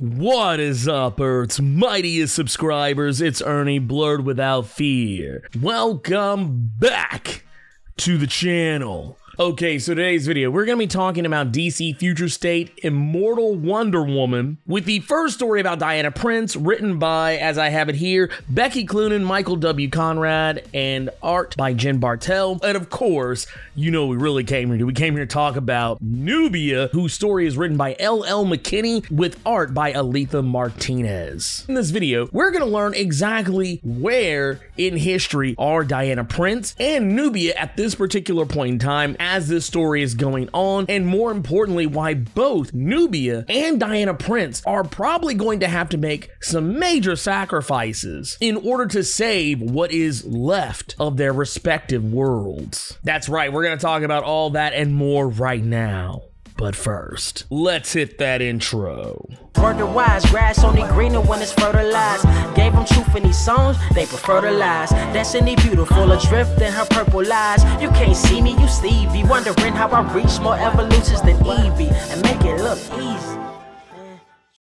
What is up, Earth's mightiest subscribers? It's Ernie, Blerd without fear. Welcome back to the channel. Okay, so today's video, we're going to be talking about DC Future State Immortal Wonder Woman, with the first story about Diana Prince, written by, as I have it here, Becky Cloonan, Michael W. Conrad, and art by Jen Bartel. And of course, you know we really came here to. We came here to talk about Nubia, whose story is written by L.L. McKinney, with art by Aletha Martinez. In this video, we're going to learn exactly where in history are Diana Prince and Nubia at this particular point in time as this story is going on, and more importantly, why both Nubia and Diana Prince are probably going to have to make some major sacrifices in order to save what is left of their respective worlds. That's right, we're going to talk about all that and more right now. But first, let's hit that intro. Word to wise, grass only greener when it's fertilized. Gave them truth in these songs, they prefer to lies. Destiny beautiful, adrift in her purple eyes. You can't see me, you Stevie, wondering how I reach more evolutions than Evie and make it look easy.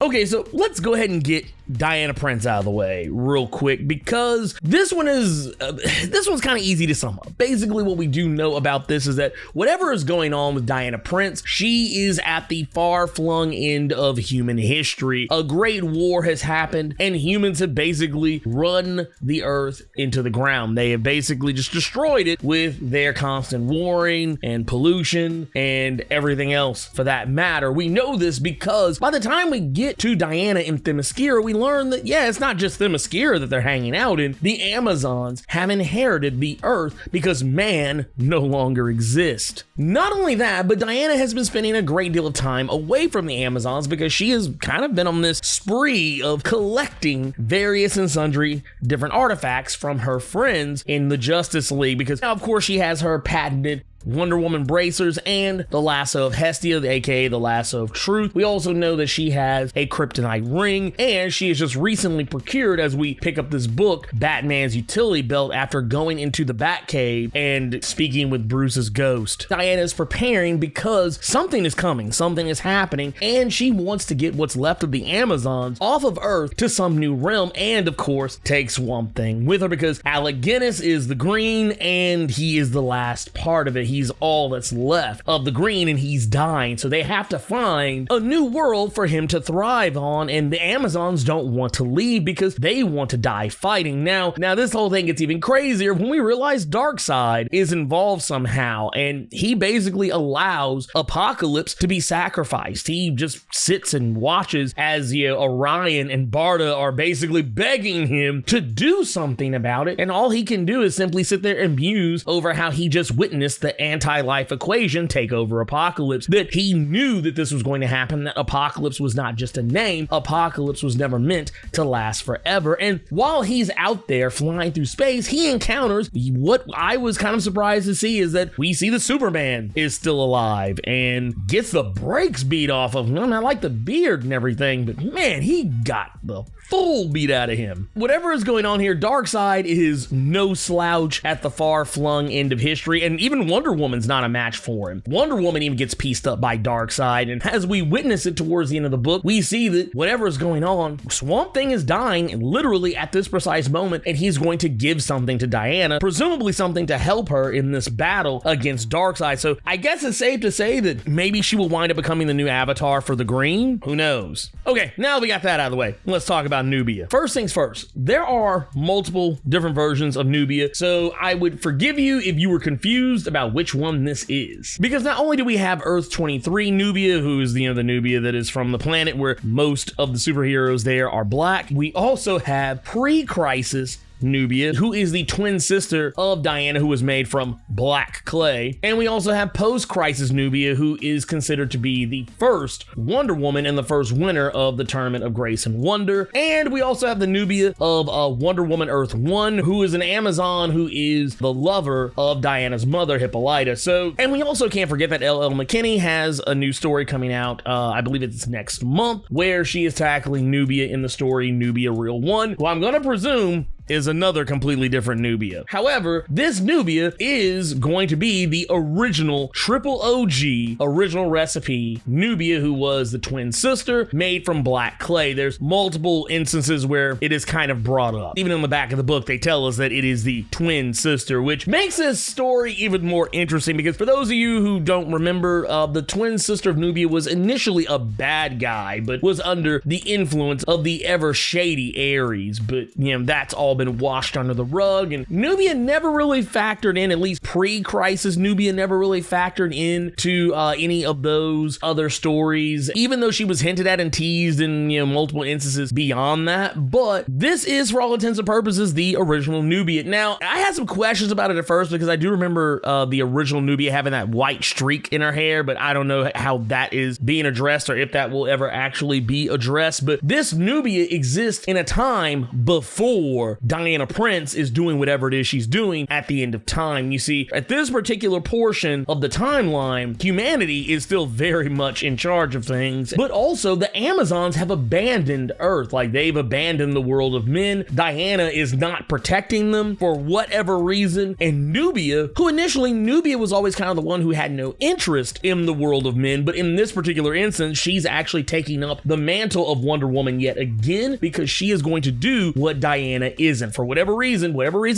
Okay, so let's go ahead and get Diana Prince out of the way real quick, because this one's kind of easy to sum up. Basically, what we do know about this is that whatever is going on with Diana Prince, she is at the far-flung end of human history. A great war has happened, and humans have basically run the earth into the ground. They have basically just destroyed it with their constant warring and pollution and everything else for that matter. We know this because by the time we get to Diana in Themyscira, we learn that, yeah, it's not just Themyscira that they're hanging out in. The Amazons have inherited the earth because man no longer exists. Not only that, but Diana has been spending a great deal of time away from the Amazons because she has kind of been on this spree of collecting various and sundry different artifacts from her friends in the Justice League, because now, of course, she has her patented Wonder Woman bracers and the lasso of Hestia, aka the lasso of truth. We also know that she has a kryptonite ring, and she has just recently procured, as we pick up this book, Batman's utility belt after going into the Batcave and speaking with Bruce's ghost. Diana is preparing because something is coming, something is happening, and she wants to get what's left of the Amazons off of Earth to some new realm, and of course take Swamp Thing with her, because Alec Guinness is the green and he is the last part of it. He's all that's left of the green and he's dying, so they have to find a new world for him to thrive on, and the Amazons don't want to leave because they want to die fighting. Now this whole thing gets even crazier when we realize Darkseid is involved somehow, and he basically allows Apocalypse to be sacrificed. He just sits and watches as Orion and Barda are basically begging him to do something about it, and all he can do is simply sit there and muse over how he just witnessed the anti-life equation take over Apocalypse, that he knew that this was going to happen, that Apocalypse was not just a name. Apocalypse was never meant to last forever. And while he's out there flying through space, he encounters what I was kind of surprised to see, is that we see that Superman is still alive and gets the brakes beat off of him. I like the beard and everything, but man, he got the full beat out of him. Whatever is going on here, Darkseid is no slouch at the far-flung end of history, and even Wonder Woman's not a match for him. Wonder Woman even gets pieced up by Darkseid, and as we witness it towards the end of the book, we see that whatever is going on, Swamp Thing is dying literally at this precise moment, and he's going to give something to Diana, presumably something to help her in this battle against Darkseid. So I guess it's safe to say that maybe she will wind up becoming the new avatar for the Green. Who knows? Okay, now we got that out of the way, let's talk about Nubia. First things first, there are multiple different versions of Nubia, so I would forgive you if you were confused about which one this is, because not only do we have Earth 23 Nubia, who is the Nubia that is from the planet where most of the superheroes there are black, we also have pre-crisis Nubia, who is the twin sister of Diana, who was made from black clay. And we also have post-crisis Nubia, who is considered to be the first Wonder Woman and the first winner of the Tournament of Grace and Wonder. And we also have the Nubia of Wonder Woman Earth 1, who is an Amazon who is the lover of Diana's mother, Hippolyta. So, and we also can't forget that L.L. McKinney has a new story coming out, I believe it's next month, where she is tackling Nubia in the story Nubia Real 1, who I'm gonna presume is another completely different Nubia. However, this Nubia is going to be the original triple OG, original recipe Nubia, who was the twin sister made from black clay. There's multiple instances where it is kind of brought up. Even in the back of the book, they tell us that it is the twin sister, which makes this story even more interesting because for those of you who don't remember, the twin sister of Nubia was initially a bad guy, but was under the influence of the ever shady Ares. But, you know, that's all been washed under the rug, and Nubia never really factored in, at least pre-crisis Nubia never really factored into any of those other stories, even though she was hinted at and teased in, you know, multiple instances beyond that. But this is, for all intents and purposes, the original Nubia. Now, I had some questions about it at first because I do remember the original Nubia having that white streak in her hair, but I don't know how that is being addressed or if that will ever actually be addressed. But this Nubia exists in a time before Diana Prince is doing whatever it is she's doing at the end of time. You see, at this particular portion of the timeline, humanity is still very much in charge of things, but also the Amazons have abandoned Earth. Like, they've abandoned the world of men. Diana is not protecting them for whatever reason, and Nubia, who initially Nubia was always kind of the one who had no interest in the world of men, but in this particular instance, she's actually taking up the mantle of Wonder Woman yet again because she is going to do what Diana isn't. For whatever reason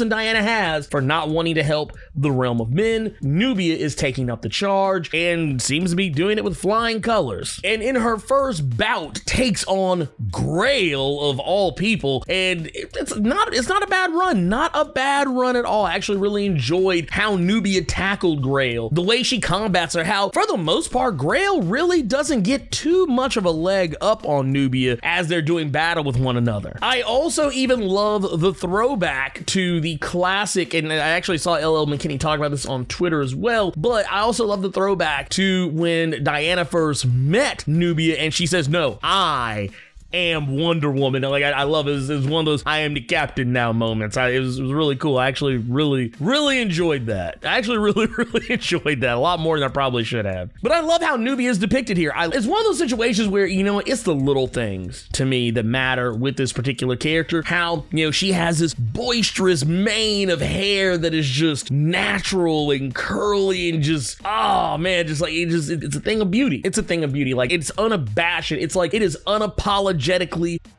Diana has for not wanting to help the realm of men, Nubia is taking up the charge and seems to be doing it with flying colors. And in her first bout, takes on Grail of all people, and it's not a bad run at all. I actually really enjoyed how Nubia tackled Grail, the way she combats her, how for the most part Grail really doesn't get too much of a leg up on Nubia as they're doing battle with one another. I also even love the throwback to the classic, and I actually saw LL McKinney talk about this on Twitter as well, but I also love the throwback to when Diana first met Nubia and she says, "No, I am Wonder Woman." Like, I love it. It was one of those "I am the captain now" moments. It was really cool. I actually really enjoyed that. I actually really enjoyed that a lot more than I probably should have. But I love how Nubia is depicted here. It's one of those situations where, you know, it's the little things to me that matter with this particular character. How, you know, she has this boisterous mane of hair that is just natural and curly and just, oh man, just like, it's a thing of beauty. It's a thing of beauty. Like, it's unabashed. It's like, it is unapologetically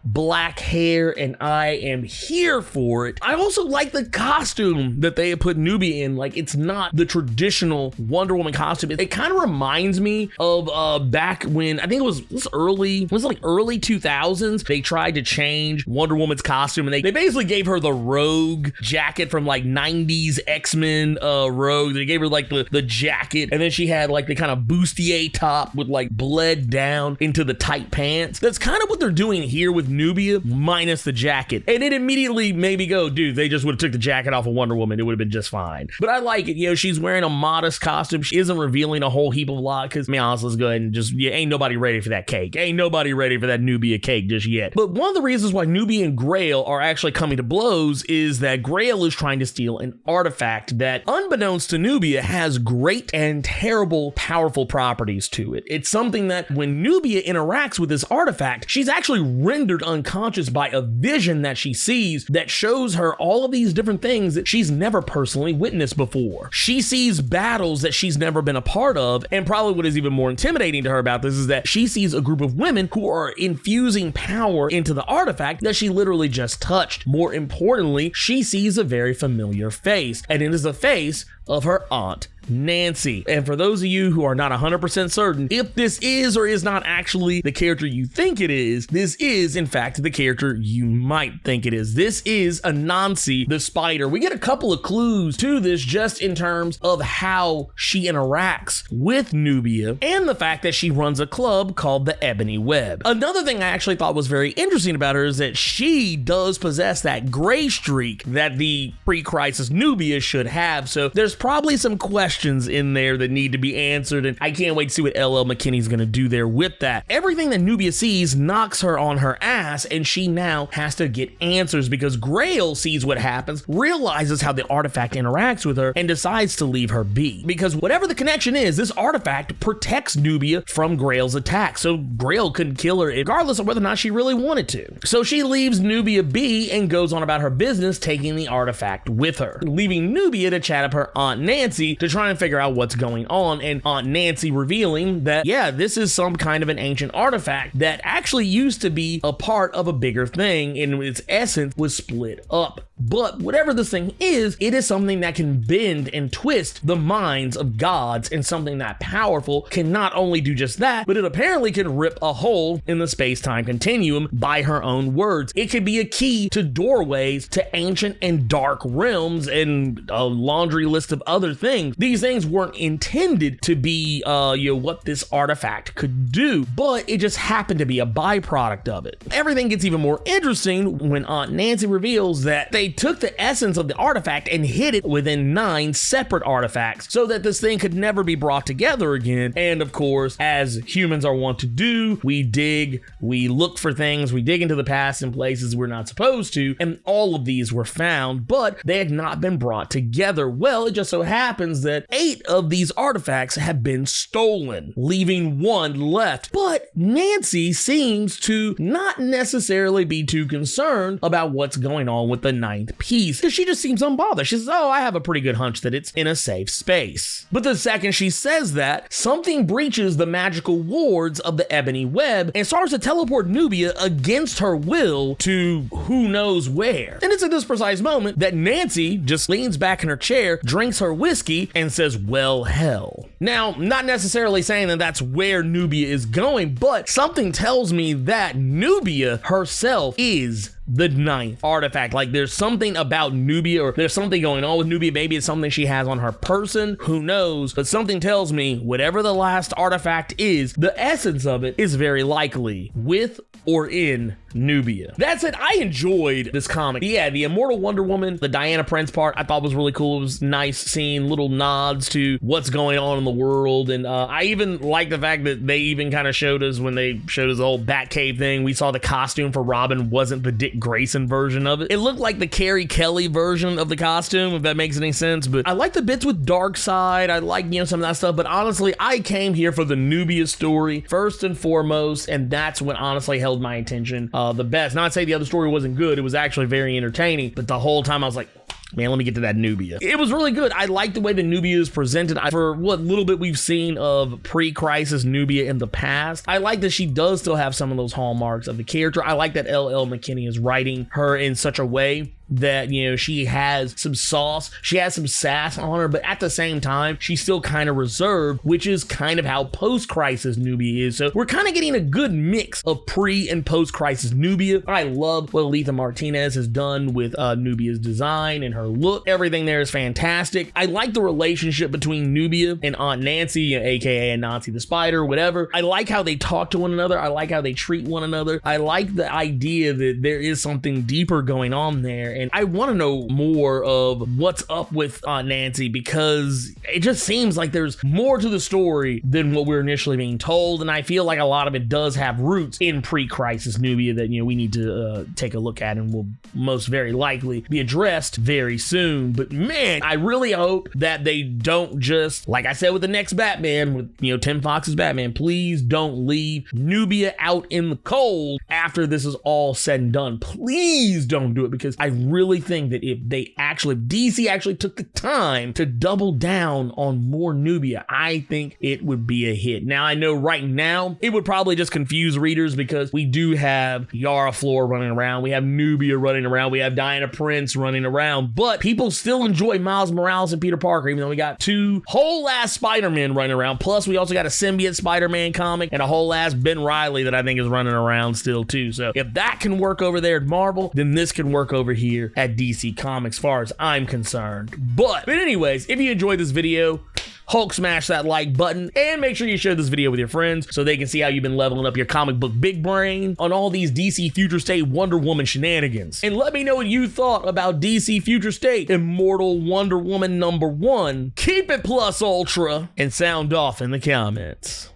black hair, and I am here for it. I also like the costume that they put Nubia in. Like, it's not the traditional Wonder Woman costume. It kind of reminds me of back when, I think it was early 2000s, they tried to change Wonder Woman's costume, and they basically gave her the Rogue jacket from like 90s X-Men Rogue. They gave her like the jacket, and then she had like the kind of bustier top with like bled down into the tight pants. That's kind of what they're doing here with Nubia, minus the jacket. And it immediately made me go, dude, they just would have took the jacket off of Wonder Woman. It would have been just fine. But I like it. You know, she's wearing a modest costume. She isn't revealing a whole heap of a lot because, I mean, honestly, let's go ahead and just, ain't nobody ready for that cake. Ain't nobody ready for that Nubia cake just yet. But one of the reasons why Nubia and Grail are actually coming to blows is that Grail is trying to steal an artifact that, unbeknownst to Nubia, has great and terrible, powerful properties to it. It's something that when Nubia interacts with this artifact, she's actually rendered unconscious by a vision that she sees that shows her all of these different things that she's never personally witnessed before. She sees battles that she's never been a part of, and probably what is even more intimidating to her about this is that she sees a group of women who are infusing power into the artifact that she literally just touched. More importantly, she sees a very familiar face, and it is the face of her aunt Nancy. And for those of you who are not 100% certain if this is or is not actually the character you think it is, this is in fact the character you might think it is. This is Anansi the Spider. We get a couple of clues to this just in terms of how she interacts with Nubia and the fact that she runs a club called the Ebony Web. Another thing I actually thought was very interesting about her is that she does possess that gray streak that the pre-crisis Nubia should have. So there's there's probably some questions in there that need to be answered, and I can't wait to see what LL McKinney's gonna do there with that. Everything that Nubia sees knocks her on her ass, and she now has to get answers because Grail sees what happens, realizes how the artifact interacts with her, and decides to leave her be. Because whatever the connection is, this artifact protects Nubia from Grail's attack, so Grail couldn't kill her regardless of whether or not she really wanted to. So she leaves Nubia be and goes on about her business, taking the artifact with her, leaving Nubia to chat up her Aunt Nancy to try and figure out what's going on, and Aunt Nancy revealing that, yeah, this is some kind of an ancient artifact that actually used to be a part of a bigger thing, and its essence was split up. But whatever this thing is, it is something that can bend and twist the minds of gods, and something that powerful can not only do just that, but it apparently can rip a hole in the space-time continuum by her own words. It could be a key to doorways to ancient and dark realms and a laundry list of other things. These things weren't intended to be what this artifact could do, but it just happened to be a byproduct of it. Everything gets even more interesting when Aunt Nancy reveals that they took the essence of the artifact and hid it within 9 separate artifacts so that this thing could never be brought together again. And of course, as humans are wont to do, we dig, we look for things, we dig into the past in places we're not supposed to, and all of these were found, but they had not been brought together. Well, it just so happens that 8 of these artifacts have been stolen, leaving 1 left. But Nancy seems to not necessarily be too concerned about what's going on with the 9th piece, because she just seems unbothered. She says, oh, I have a pretty good hunch that it's in a safe space. But the second she says that, something breaches the magical wards of the ebony web and starts to teleport Nubia against her will to who knows where. And it's at this precise moment that Nancy just leans back in her chair, drinks her whiskey, and says, well, hell. Now, not necessarily saying that that's where Nubia is going, but something tells me that Nubia herself is the 9th artifact. Like, there's something about Nubia, or there's something going on with Nubia. Maybe it's something she has on her person, who knows, but something tells me whatever the last artifact is, the essence of it is very likely with or in Nubia. That said, I enjoyed this comic. Yeah, the Immortal Wonder Woman, the Diana Prince part, I thought was really cool. It was nice seeing little nods to what's going on in the world, and I even like the fact that they even kind of showed us, when they showed us the whole Batcave thing, we saw the costume for Robin wasn't the Dick Grayson version of it. It looked like the Carrie Kelly version of the costume, if that makes any sense. But I like the bits with Darkseid. I like, some of that stuff. But honestly, I came here for the Nubia story first and foremost, and that's what honestly held my attention the best. Not to say the other story wasn't good. It was actually very entertaining. But the whole time I was like, man, let me get to that Nubia. It was really good. I like the way the Nubia is presented. For what little bit we've seen of pre-crisis Nubia in the past, I like that she does still have some of those hallmarks of the character. I like that LL McKinney is writing her in such a way that, she has some sauce, she has some sass on her, but at the same time, she's still kind of reserved, which is kind of how post-crisis Nubia is. So we're kind of getting a good mix of pre and post-crisis Nubia. I love what Aletha Martinez has done with Nubia's design and her look. Everything there is fantastic. I like the relationship between Nubia and Aunt Nancy, aka Nancy the Spider, whatever. I like how they talk to one another. I like how they treat one another. I like the idea that there is something deeper going on there. And I want to know more of what's up with Aunt Nancy, because it just seems like there's more to the story than what we're initially being told. And I feel like a lot of it does have roots in pre-crisis Nubia that, we need to take a look at and will most very likely be addressed very soon. But man, I really hope that they don't just, like I said with the next Batman, with, Tim Fox's Batman, please don't leave Nubia out in the cold after this is all said and done. Please don't do it, because I really think that if DC actually took the time to double down on more Nubia, I think it would be a hit. Now, I know right now it would probably just confuse readers, because we do have Yara Flor running around, we have Nubia running around, we have Diana Prince running around, but people still enjoy Miles Morales and Peter Parker, even though we got 2 whole ass Spider-Man running around. Plus, we also got a symbiote Spider-Man comic and a whole ass Ben Reilly that I think is running around still too. So if that can work over there at Marvel, then this can work over here at DC Comics, as far as I'm concerned. But anyways, if you enjoyed this video, Hulk smash that like button, and make sure you share this video with your friends so they can see how you've been leveling up your comic book big brain on all these DC Future State Wonder Woman shenanigans. And let me know what you thought about DC Future State Immortal Wonder Woman #1. Keep it plus ultra and sound off in the comments.